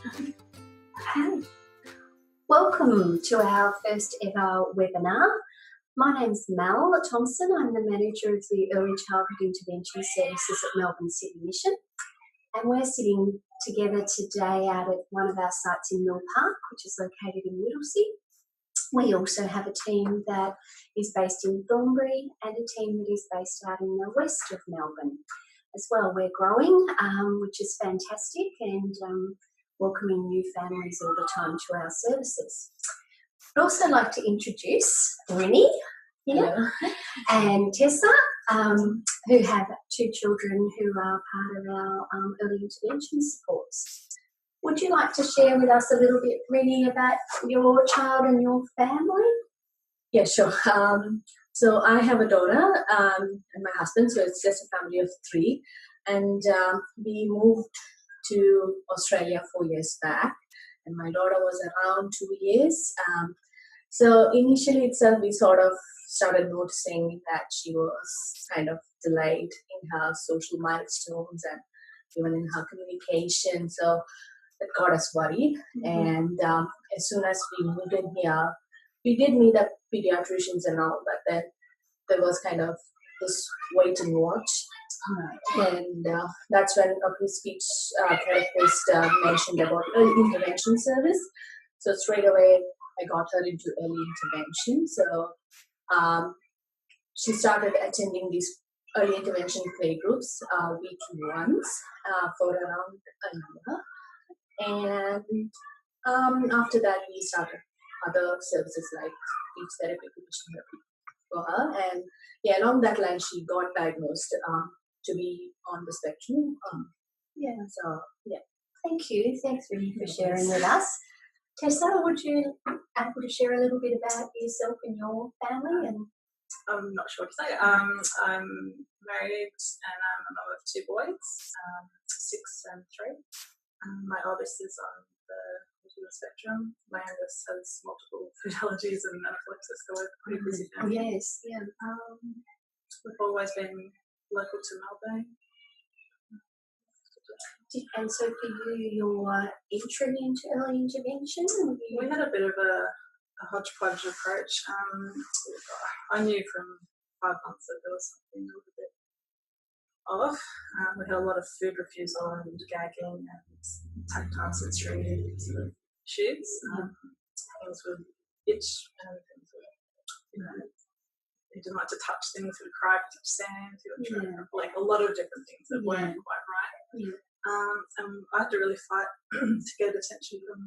Okay. Welcome to our first ever webinar. My name's Mel Thompson. I'm the manager of the Early Childhood Intervention Services at Melbourne City Mission. And we're sitting together today out at one of our sites in Mill Park, which is located in Whittlesea. We also have a team that is based in Thornbury and a team that is based out in the west of Melbourne as well. We're growing, which is fantastic, and welcoming new families all the time to our services. I'd also like to introduce Rina here and Tessa, who have two children who are part of our early intervention supports. Would you like to share with us a little bit, Rina, about your child and your family? Yeah, sure. So I have a daughter and my husband, so it's just a family of three. And we moved to Australia 4 years back, and my daughter was around 2 years. So initially itself, we sort of started noticing that she was kind of delayed in her social milestones and even in her communication. So it got us worried. And as soon as we moved in here, we did meet up pediatricians and all, but then there was kind of this wait and watch. And that's when a pre-speech therapist mentioned about early intervention service. So straight away, I got her into early intervention. So she started attending these early intervention play groups weekly once for around a year. And after that, we started other services like speech therapy for her. And yeah, along that line, she got diagnosed to be on the spectrum. So yeah. Thank you. Thanks, Rina, for sharing with us. Tessa, would you able to share a little bit about yourself and your family? And I'm not sure what to say. I'm married and I'm a mother of two boys, 6 and 3. My oldest is on the autism spectrum. My youngest has multiple food allergies and anaphylaxis, so we're pretty busy family. yes, yeah. We've always been local to Melbourne. And so for you, your entry into early intervention? We had a bit of a hodgepodge approach. I knew from 5 months that there was something a little bit off. We had a lot of food refusal and gagging and tactile sensory sort of issues. Things would itch and things would, he didn't like to touch things, he would cry if he touched sand, he would try like a lot of different things that weren't quite right. Yeah. And I had to really fight to get attention from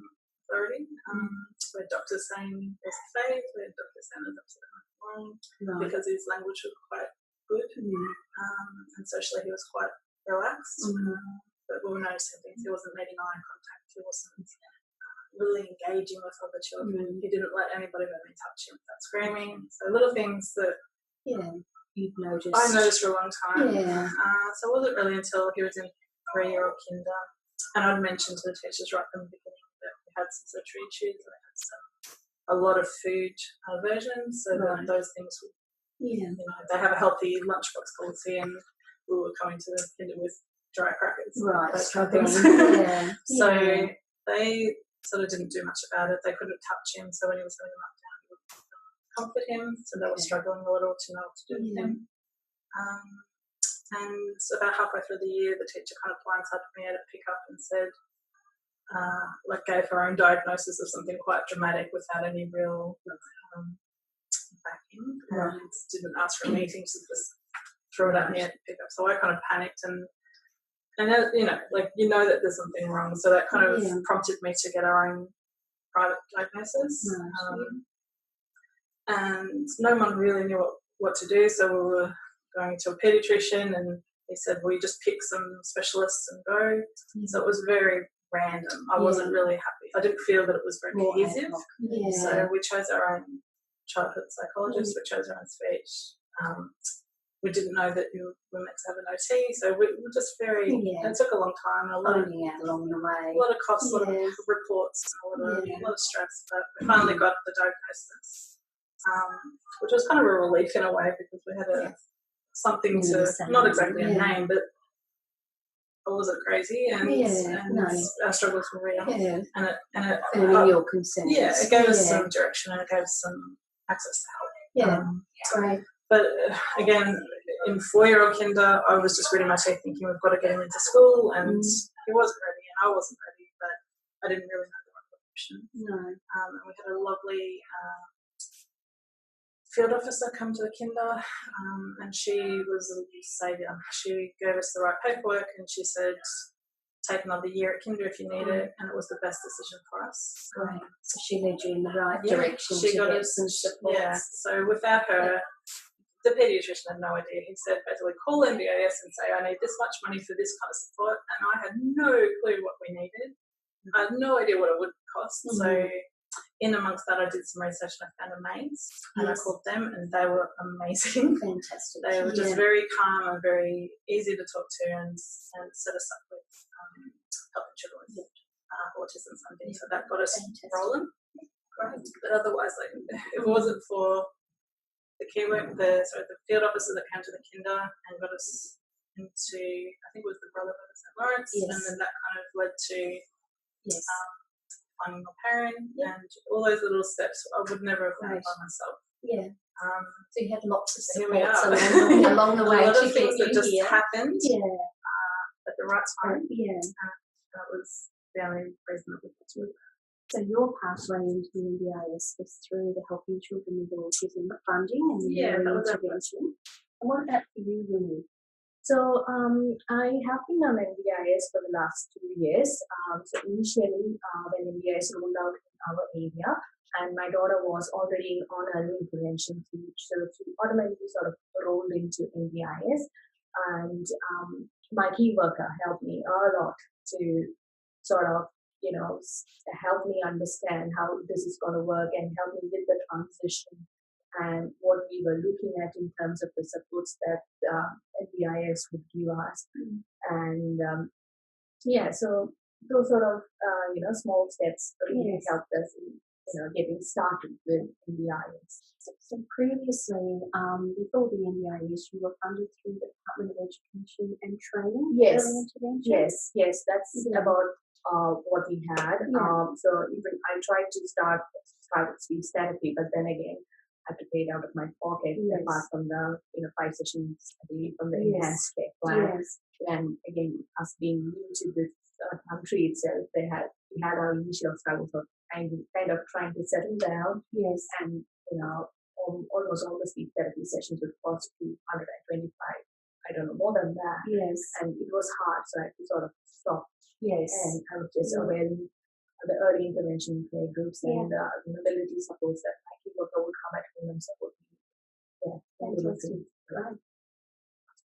authority. We had doctors saying there's a phase, we had doctors saying there's absolutely nothing wrong because his language was quite good. And socially he was quite relaxed. But we were noticing things. He wasn't making eye contact, he wasn't really engaging with other children. He didn't let anybody let me touch him without screaming. So little things that you've noticed. I noticed for a long time. So it wasn't really until he was in 3-year old kinder, and I'd mentioned to the teachers right from the beginning that we had some sensory issues and we had a lot of food aversions, so that those things would, they have a healthy lunchbox policy, and we were coming to the kinder with dry crackers, those kind of things. So they sort of didn't do much about it. They couldn't touch him, so when he was having a meltdown, we would comfort him. So they were struggling a little to know what to do with him. And about halfway through the year, the teacher kind of blindsided me at a pickup and said, gave her own diagnosis of something quite dramatic without any real backing, and didn't ask for a meeting, so just threw it at me at the pickup. So I kind of panicked and that there's something wrong. So that kind of prompted me to get our own private diagnosis. And no one really knew what to do, so we were going to a paediatrician, and he said, well, you just pick some specialists and go. So it was very random. I wasn't really happy. I didn't feel that it was very cohesive. So we chose our own childhood psychologist, we chose our own speech. We didn't know that you were meant to have an OT, so we were just very, it took a long time and a lot of along the way. A lot of costs, a lot of reports, a lot of stress, but we finally got the diagnosis, which was kind of a relief in a way, because we had something to, not exactly a name, but I wasn't crazy, and our struggles were real. Yeah. And it your concerns. Yeah, it gave us some direction and it gave us some access to help. Yeah, right. But again, in 4-year-old kinder, I was just reading my teeth thinking we've got to get him into school, and he wasn't ready and I wasn't ready, but I didn't really know the right option. No. And we had a lovely field officer come to the kinder, and she was a saviour. She gave us the right paperwork and she said, take another year at kinder if you need it, and it was the best decision for us. Right. So she led you in the right direction. She got us some support. Yeah. So without her, the paediatrician had no idea. He said basically call NDIS and say I need this much money for this kind of support, and I had no clue what we needed. I had no idea what it would cost. So in amongst that, I did some research and I found a maze, and I called them, and they were amazing. Fantastic. They were just very calm and very easy to talk to, and set us up with helping children with autism funding. So that got us rolling. Great. But otherwise, like, if it wasn't for the field officer that came to the kinder and got us into, I think it was the Brotherhood of St. Lawrence, and then that kind of led to finding my parent and all those little steps I would never have done by myself. Yeah. So you had lots of so here we supports are. along the way. A lot of things that just happened at the right time. Yeah. That was the only reason that we got to it. So your pathway into the NDIS was through the Helping Children with Autism funding and the early intervention. And what about for you, Rina? So I have been on NDIS for the last 2 years. So initially, when NDIS rolled out in our area, and my daughter was already on early intervention stage, so she automatically sort of rolled into NDIS. And my key worker helped me a lot to sort of, help me understand how this is going to work and help me with the transition and what we were looking at in terms of the supports that NDIS would give us. And so those sort of, small steps really helped us in, getting started with NDIS. So previously, before the NDIS, you were funded through the Department of Education and Training? Yes. Early intervention? Yes, that's about what we had. So even I tried to start private speech therapy, but then again, I had to pay it out of my pocket apart from the 5 sessions I believe from the enhanced care plan. And again, us being new to this country itself, we had our initial struggles of kind of trying to settle down. Yes. And almost all the speech therapy sessions would cost $225. I don't know, more than that. Yes. And it was hard, so I had to sort of stop. Yes. And I was just availing the early intervention play groups and the mobility supports that my key worker would come at home and support me. Yeah. Fantastic. Right.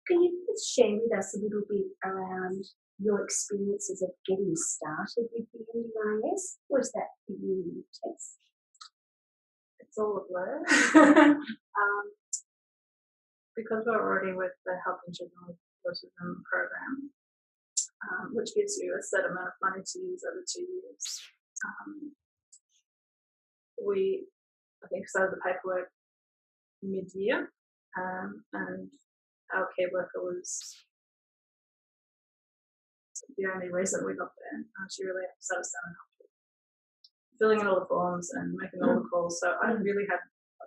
Can you just share with us a little bit around your experiences of getting started with the NDIS? What is that for you, Tess? It's all a blur. Because we're already with the Helping Children with Autism program, which gives you a set amount of money to use over 2 years. I think, started the paperwork mid-year, and our care worker was the only reason we got there. She really sat us down and helped with filling in all the forms and making all the calls. So I really had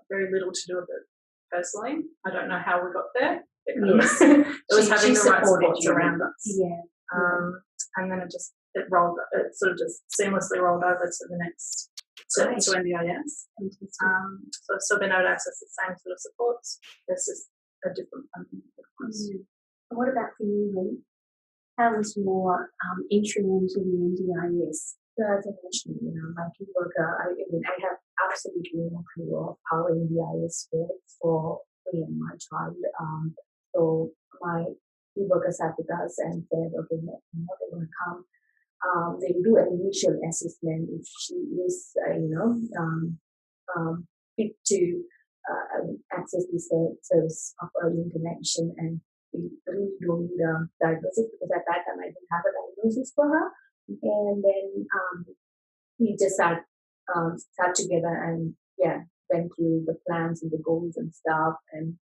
very little to do with it personally. I don't know how we got there. It was having the right supports around us. And then it sort of just seamlessly rolled over to the next to NDIS. So I've still been able to access the same sort of supports. There's just a different funding. And what about for you, Rina? How was your entry into the NDIS? So as I mentioned, my key worker, I have absolutely no clue of how NDIS works for me and my child. So my key worker sat with us and said, okay, they're going to come. They'll do an initial assessment if she is, fit to access this service of early intervention, and we really don't need a diagnosis because at that time I didn't have a diagnosis for her. And then we just sat together and went through the plans and the goals and stuff, and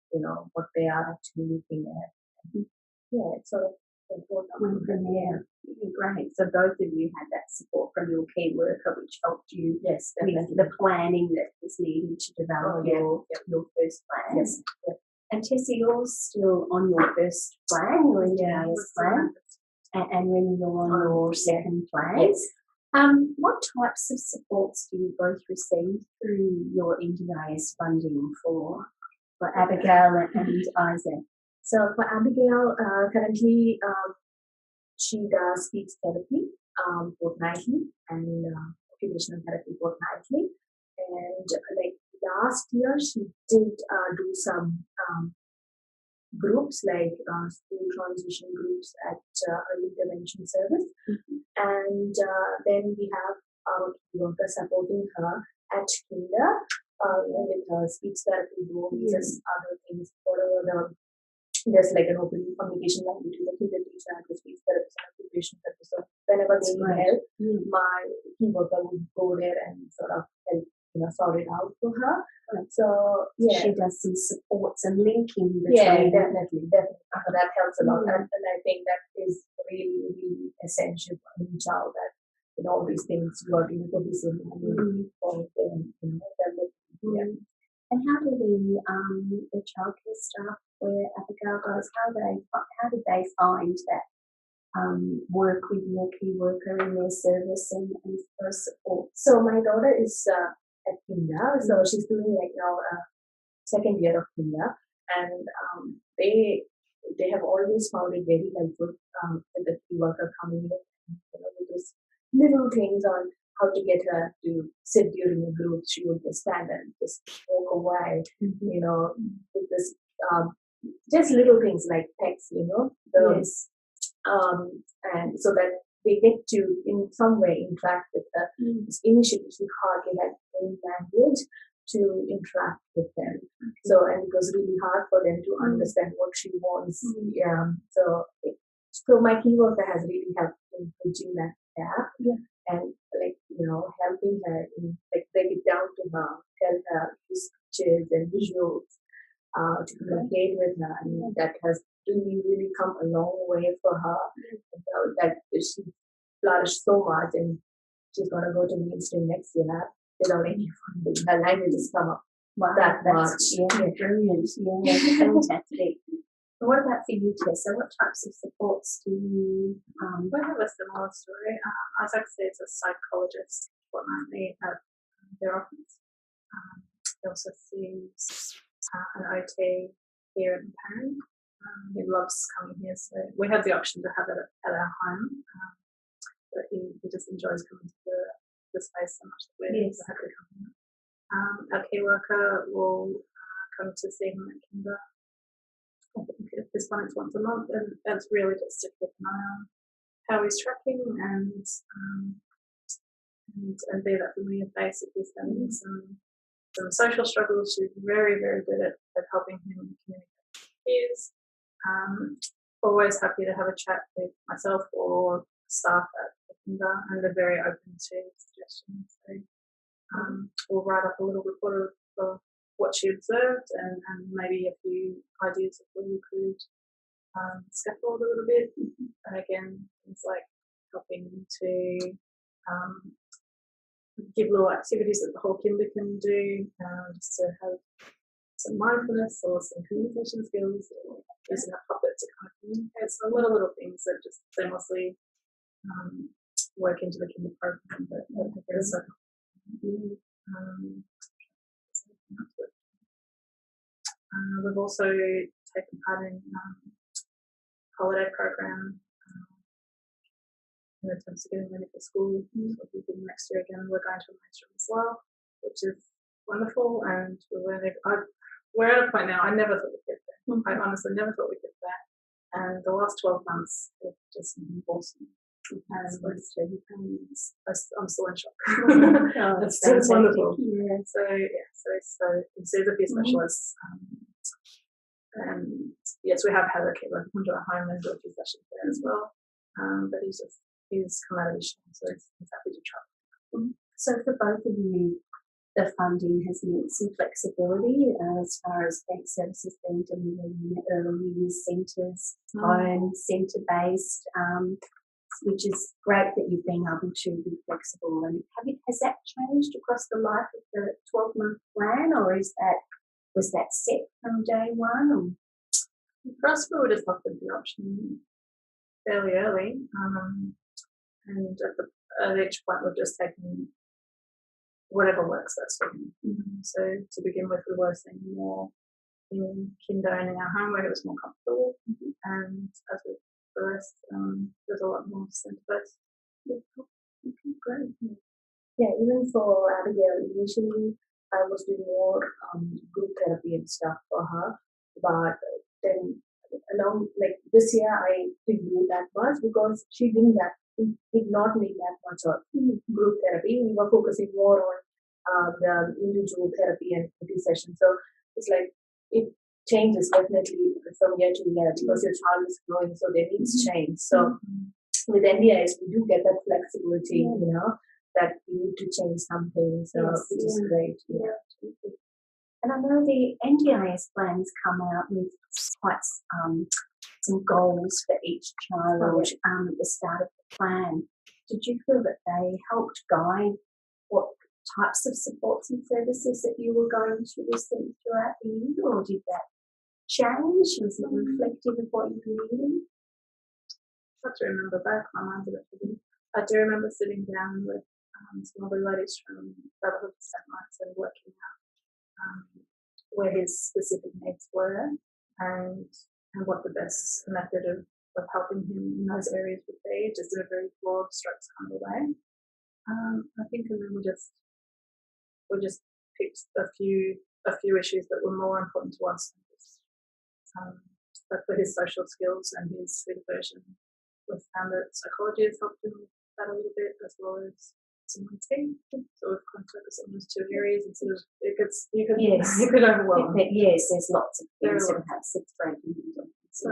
what they are actually looking at. And, it sort of went from there. Great. So both of you had that support from your key worker, which helped you with the planning that was needed to develop your first plans. Yes. And Tessie, you're still on your first plan, your NDIS plan, and when you're on your second plan. Yes. What types of supports do you both receive through your NDIS funding for Abigail and Isaac? So for Abigail, currently she does speech therapy fortnightly and occupational therapy fortnightly. And like last year, she did do some groups like school transition groups at early intervention service. And then we have our key worker supporting her at kinder, with her speech therapy rooms, other things, whatever there's like an open communication line between the kinder teacher and the speech therapist and occupation therapist. So whenever they need help, my key worker would go there and sort of help, sort it out for her. So she does some supports and linking between. Yeah, definitely. That helps a lot, and I think that is really, really essential for any child that all these things working cohesively for them. And how do the childcare staff where Abigail goes? How did they find that work with your key worker in their service and those support? So my daughter is at kinder, so she's doing like now second year of kinder, and they have always found it very helpful with the key worker coming in, with those little things on how to get her to sit during a group. She would just stand and just walk away, with this just little things like text, Yes. And so that they get to in some way interact with her. Initially, she hardly had any language to interact with them. So, and it was really hard for them to understand what she wants. So my key worker has really helped in bridging that gap. And helping her break it down to her, tell her use pictures and visuals to communicate with her. I mean, that has really, really come a long way for her. That she flourished so much, and she's going to go to mainstream next year without any funding. Her language has come up that much. Yeah, brilliant. Yeah, fantastic. What about for you, Tessa? What types of supports do you? We have a similar story. Isaac sees a psychologist fortnightly at their office. He also sees an OT here in Parent. He loves coming here, so we have the option to have it at our home. But he just enjoys coming to the space so much that we're so happy to come here. Our key worker will come to see him at kinder. I think at this point it's once a month, and that's really just to keep an eye on how he's tracking and be that familiar face if he's having some social struggles. She's very, very good at helping him communicate with peers. Always happy to have a chat with myself or staff at the kinder, and they're very open to suggestions. So we'll write up a little report of what she observed and maybe a few ideas of where you could scaffold a little bit. And again, things like helping to give little activities that the whole kinder can do, just to have some mindfulness or some communication skills, or using a puppet to kind of communicate. So a lot of little things that just seamlessly work into the kinder program. But we've also taken part in holiday program in terms of getting ready for school. So we'll be next year again. We're going to a mainstream as well, which is wonderful. And we're at a point now. I never thought we'd get there. I honestly never thought we'd get there. And the last 12 months have just been awesome. And I'm still in shock. It's wonderful. So we see the few specialists. And yes, we have had a kid come to our home and do a few sessions there as well. But he's come out of his shell, so he's happy to try. So for both of you, the funding has meant some flexibility as far as bank services being delivered in early years centres, home centre-based, which is great that you've been able to be flexible. And has that changed across the life of the 12-month plan, or was that set from day one? Or? For us, we were just offered the option fairly early, and at each point we've just taken whatever works best for him. So to begin with, we were seeing more in kinder in our home where it was more comfortable, and as with the rest, there's a lot more centre-based. Okay, great. Yeah, even for Abigail, initially I was doing more group therapy and stuff for her, but then along this year I didn't do that much because she did not need that much of group therapy. We were focusing more on the individual therapy and PT session. So it's like it changes definitely from year to year because your child is growing, so their needs change. So with NDIS, we do get that flexibility, that we need to change some things, which is great. Yeah. And I know the NDIS plans come out with quite some goals for each child at the start of the plan. Did you feel that they helped guide what types of supports and services that you were going to receive throughout the year, or did that change? Was it reflective of what you needed? I have to remember back. My mind's a bit forgetting. I do remember sitting down with some other ladies from Brotherhood of St. Mark's and working out where his specific needs were and what the best method of helping him in those areas would be, just in a very broad strokes kind of way. I think, and then we just picked a few issues that were more important to us than just but for his social skills and his version. We found that psychology has helped him with that a little bit, as well as some IT. So we've kind of focused on those two areas, and sort of you could overwhelm. Yes, there's lots of things that perhaps it's breaking. So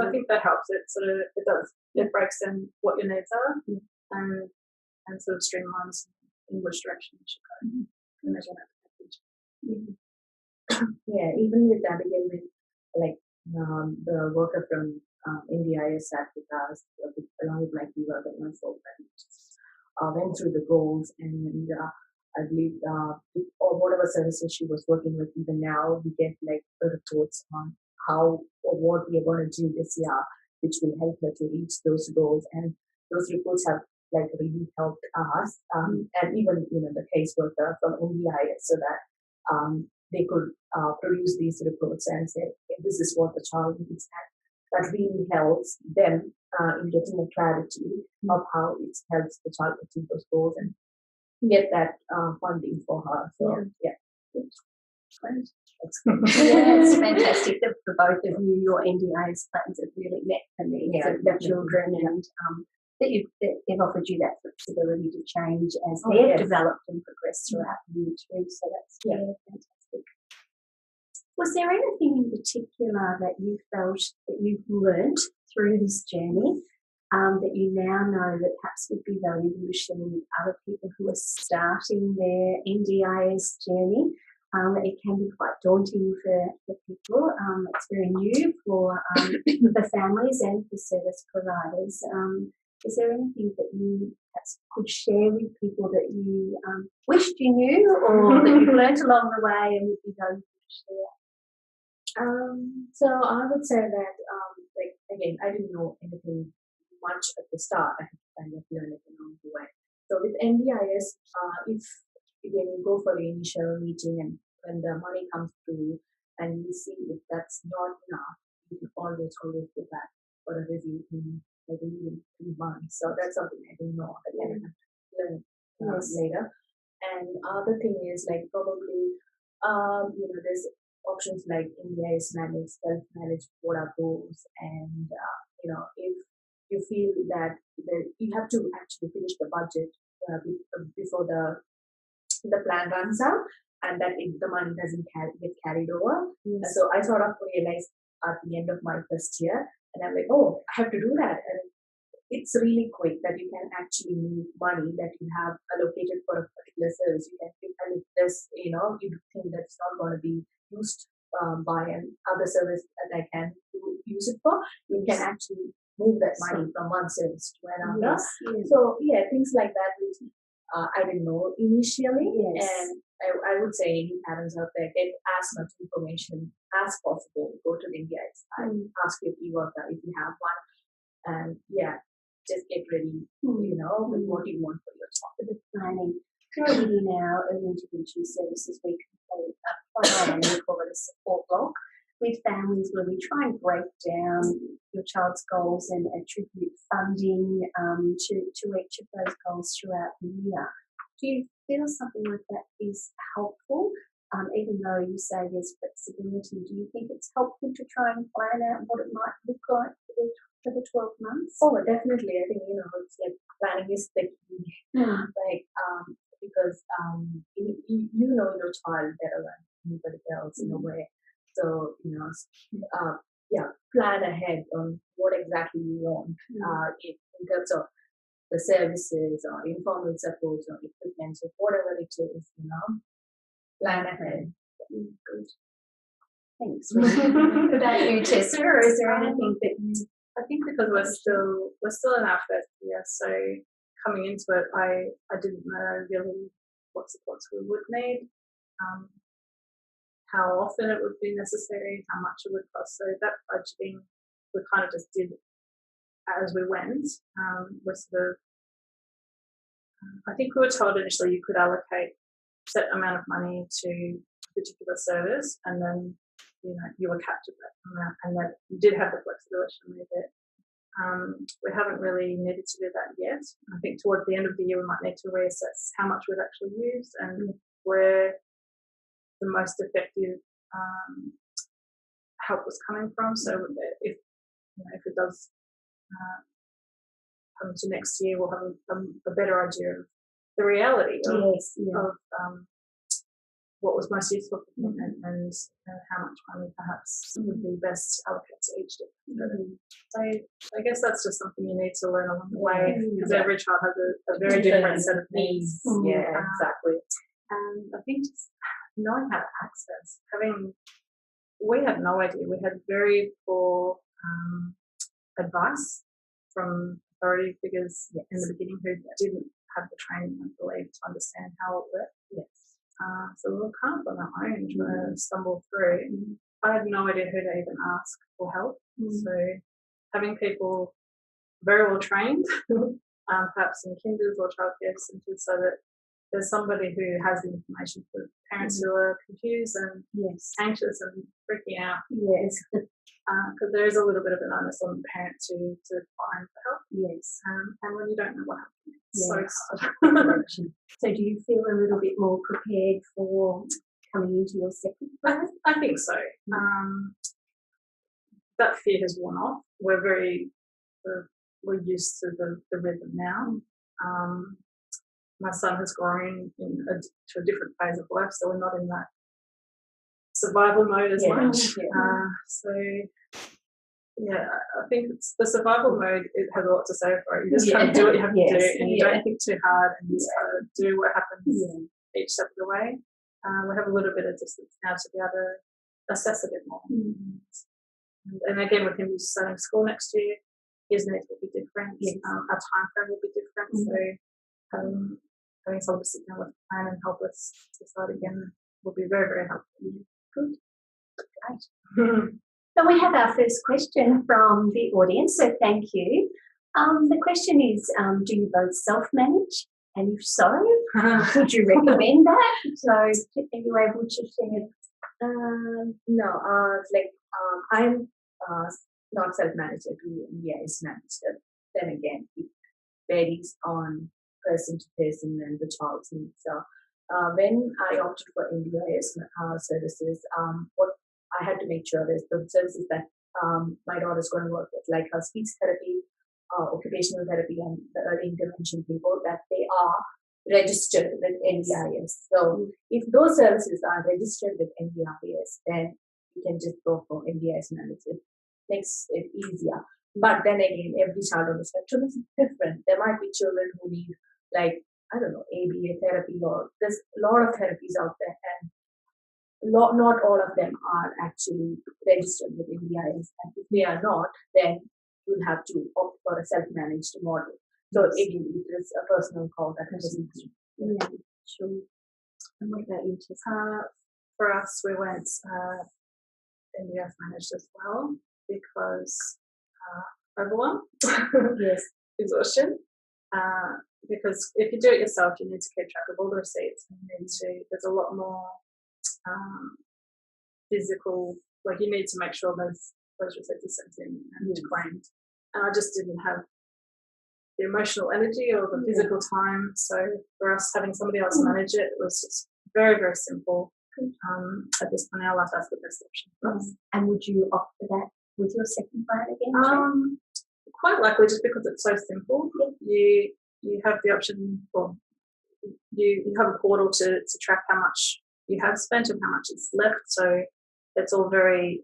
I think that helps. It breaks down what your needs are, and sort of streamlines in which direction you should go. And measure that package. Yeah, even with Abigail, the worker from NDIS sat with us, along with my key worker myself, and went through the goals, and I believe or whatever services she was working with, even now we get the reports on how or what we are going to do this year, which will help her to reach those goals, and those reports have really helped us, and even the caseworker from NDIS, so that they could produce these reports and say, hey, this is what the child needs, and that really helps them in getting a clarity of how it helps the child achieve those goals and get that funding for her. So Great. That's good. It's fantastic that for both of you, your NDIS plans have really met the needs of the children, and that they've offered you that flexibility to change as they've developed and progressed throughout the year too. So that's fantastic. Was there anything in particular that you felt that you've learnt through this journey that you now know that perhaps would be valuable to share with other people who are starting their NDIS journey? It can be quite daunting for people. It's very new for families and for service providers. Is there anything that you perhaps could share with people that you wished you knew, or that you've learnt along the way and would be valuable to share? So I would say that, again, I didn't know anything much at the start. I had to kind of learn it along the way. So with NDIS, if when you go for the initial meeting and when the money comes through and you see if that's not enough, you can always go back for a review in maybe even 3 months. So that's something I didn't know. But I learn later. And other thing is probably there's options like NDIS manage, self-manage what are goals, and if you feel that you have to actually finish the budget before the plan runs out, and that if the money doesn't get carried over. So I sort of realized at the end of my first year, and I'm like, oh, I have to do that, and it's really quick that you can actually move money that you have allocated for a particular service. You can pick, and if there's, you think that's not going to be used by another service that I can use it for, you can actually move that money from one service to another. Yes, yes. So yeah, things like that which I didn't know initially, Yes. and I would say any parents out there, get as much information as possible. Go to the NDIS and ask your e-worker if you have one, and yeah, just get ready, with what you want for your child. For the planning. Currently in our early intervention services, we complete a plan, we call it a support block, with families where we try and break down your child's goals and attribute funding to each of those goals throughout the year. Do you feel something like that is helpful? Even though you say there's flexibility, do you think it's helpful to try and plan out what it might look like for the 12 months? Oh, definitely. I think, it's like planning is the key. Like, because you know your child better than anybody else in a way. So, plan ahead on what exactly you want in terms of the services or informal support or equipment or whatever it is, plan ahead. Good. Thanks. What about you, Tessa, or is there anything that you... I think because we're still in our first year, so coming into it, I didn't know really what supports we would need, how often it would be necessary, how much it would cost. So that budgeting, we kind of just did as we went. I think we were told initially you could allocate a set amount of money to a particular service, and then you were capped at that amount, and that you did have the flexibility to move it. We haven't really needed to do that yet. I think towards the end of the year we might need to reassess how much we've actually used and where the most effective help was coming from. So if it does come to next year, we'll have a better idea of the reality of what was most useful for him and how much money perhaps would be best allocated to each different. So I guess that's just something you need to learn along the way, because every child has a very different set of needs. Yeah, exactly. And I think just knowing how to access, we had no idea. We had very poor advice from authority figures in the beginning who didn't have the training, I believe, to understand how it worked. Yes. So we were kind of on our own trying to stumble through. I had no idea who to even ask for help. So having people very well trained, perhaps in kinders or childcare centres, so that there's somebody who has the information for parents who are confused and anxious and freaking out. Yes. Because there is a little bit of an onus on the parent to find the help. Yes. And when you don't know what happens, it's so hard. So do you feel a little bit more prepared for coming into your second grade? I think so. That fear has worn off. We're used to the rhythm now. My son has grown to a different phase of life, so we're not in that survival mode as much. I think the survival mode, it has a lot to say for it. You just kind of do what you have to do, and you don't think too hard, and you just kind of do what happens each step of the way. We have a little bit of distance now to be able to assess a bit more. And again, with him starting school next year, his needs will be different. Our time frame will be different. So having someone to sit down with a plan and help us decide again will be very, very helpful. Good. Great. So we have our first question from the audience, so thank you. The question is, do you both self-manage? And if so, would you recommend that? So are you able to share? No, I'm not self-managed. ECIS managed. Then again, it varies on person to person and the child's needs. So when I opted for NDIS services, what I had to make sure is the services that my daughter's going to work with, like her speech therapy, occupational therapy, and the early intervention people, that they are registered with NDIS. So if those services are registered with NDIS, then you can just go for NDIS management. Makes it easier. But then again, every child on the spectrum is different. There might be children who need, like, I don't know, ABA therapy, or there's a lot of therapies out there, and not all of them are actually registered with NDIS. And if they are not, then you'll have to opt for a self-managed model. So again, it is a personal call that has been made. Yeah, sure. And what about you, Tess? For us, we went NDIS managed as well because overwhelm, Yes. exhaustion. Because if you do it yourself, you need to keep track of all the receipts. And there's a lot more physical, like you need to make sure those receipts are sent in and claimed. And I just didn't have the emotional energy or the physical time. So for us, having somebody else manage it was just very, very simple. At this point in our life, that's the best option for us. And would you opt for that with your second plan again? Quite likely, just because it's so simple. You have the option, or you have a portal to track how much you have spent and how much is left. So it's all very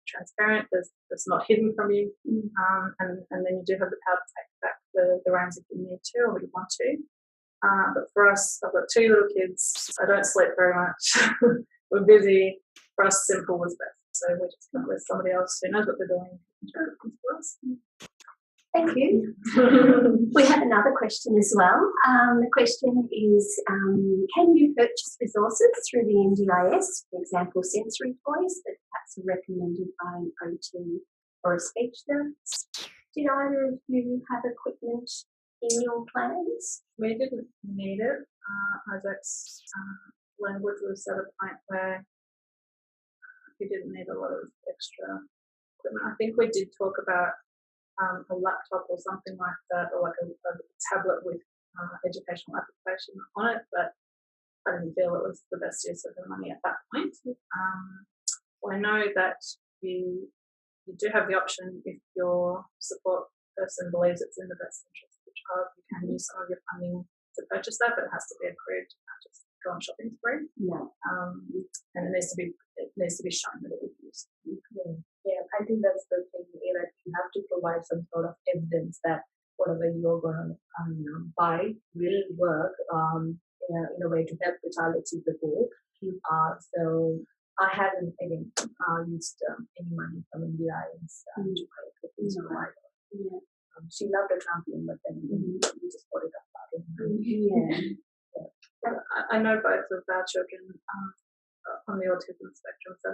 transparent. It's not hidden from you, and then you do have the power to take back the reins if you need to or you want to. But for us, I've got 2 little kids. I don't sleep very much. We're busy. For us, simple was best. So we just went with somebody else who knows what they're doing. For us. Thank you. We have another question as well. The question is, can you purchase resources through the NDIS, for example, sensory toys that perhaps are recommended by an OT or a speech therapist? Did either of you have equipment in your plans? We didn't need it. Isaac's language was at a point where he didn't need a lot of extra equipment. I think we did talk about a laptop or something like that, or like a tablet with educational application on it, but I didn't feel it was the best use of the money at that point. I know that you do have the option, if your support person believes it's in the best interest of the child, you can use some of your funding to purchase that, but it has to be approved. You can't just go on shopping spree. Yeah. And it needs to be shown that it will be used. Yeah, I think that's the thing, that you have to provide some sort of evidence that whatever you're going to buy will work in a way to help the child achieve the goal. So I haven't, again, used any money from NDIS to buy equipment. Yeah. She loved a trampoline, but then we just bought it up. I know both of our children on the autism spectrum, so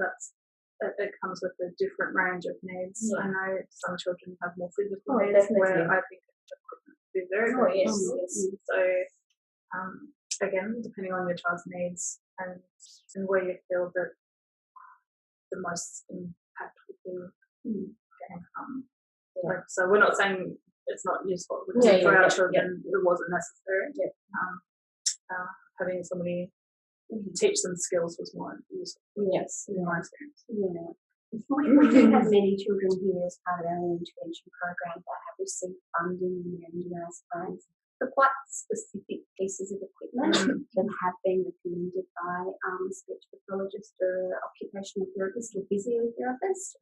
it comes with a different range of needs. I know some children have more physical needs, where I think equipment would be very, very useful. So again, depending on your child's needs and where you feel that the most impact would be getting from. So we're not saying it's not useful. For our children, it wasn't necessary. Having somebody teach them skills was more useful. Yes, in my experience. Yeah. We do have many children here as part of our intervention program that have received funding in their NDIS plans for quite specific pieces of equipment that have been recommended by a speech pathologist or occupational therapist or physiotherapist.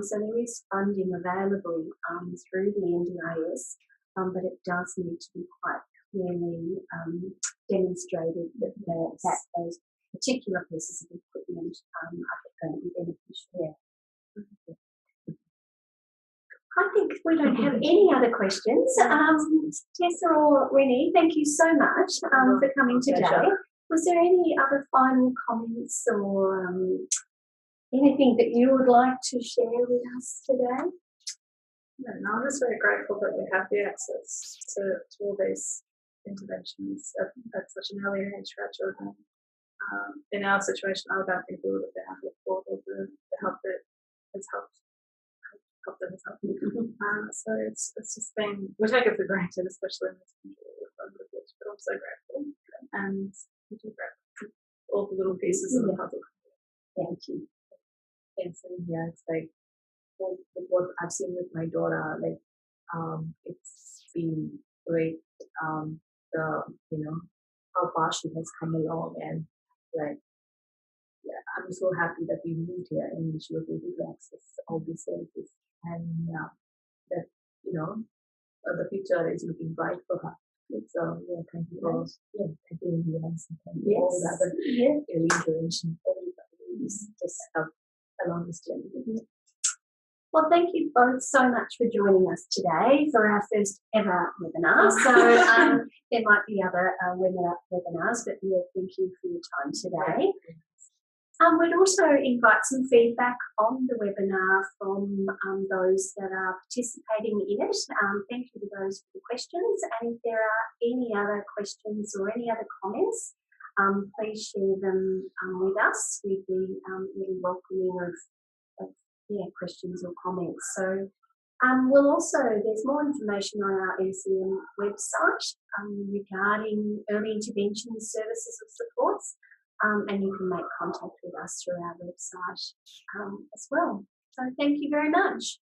So there is funding available through the NDIS, but it does need to be quite clearly demonstrated that those particular pieces of equipment are going to be beneficial. I think we don't have any other questions. Tessa or Rennie, thank you so much for coming today. Was there any other final comments or anything that you would like to share with us today? No, I'm just very grateful that we have the access to all these interventions at such an early age for our children. In our situation, I don't think we would have been able to afford all the help that has helped. So it's just been, we take it for granted, especially in this country, but I'm so grateful, and I'm so grateful for all the little pieces of the puzzle. Thank you. And so it's like what I've seen with my daughter, like it's been great. How far she has come along, and I'm so happy that we moved here and she was able to access all these services. And that, the future is looking bright for her. So, thank you for, thank you, Indians, and thank you all the other early intervention, everybody who's just helped along this journey. Well, thank you both so much for joining us today for our first ever webinar. So there might be other webinars, but thank you for your time today. We'd also invite some feedback on the webinar from those that are participating in it. Thank you to those for the questions. And if there are any other questions or any other comments, please share them with us. We'd be really welcoming of questions or comments. So we'll also, there's more information on our MCM website regarding early intervention services and supports. And you can make contact with us through our website as well. So thank you very much.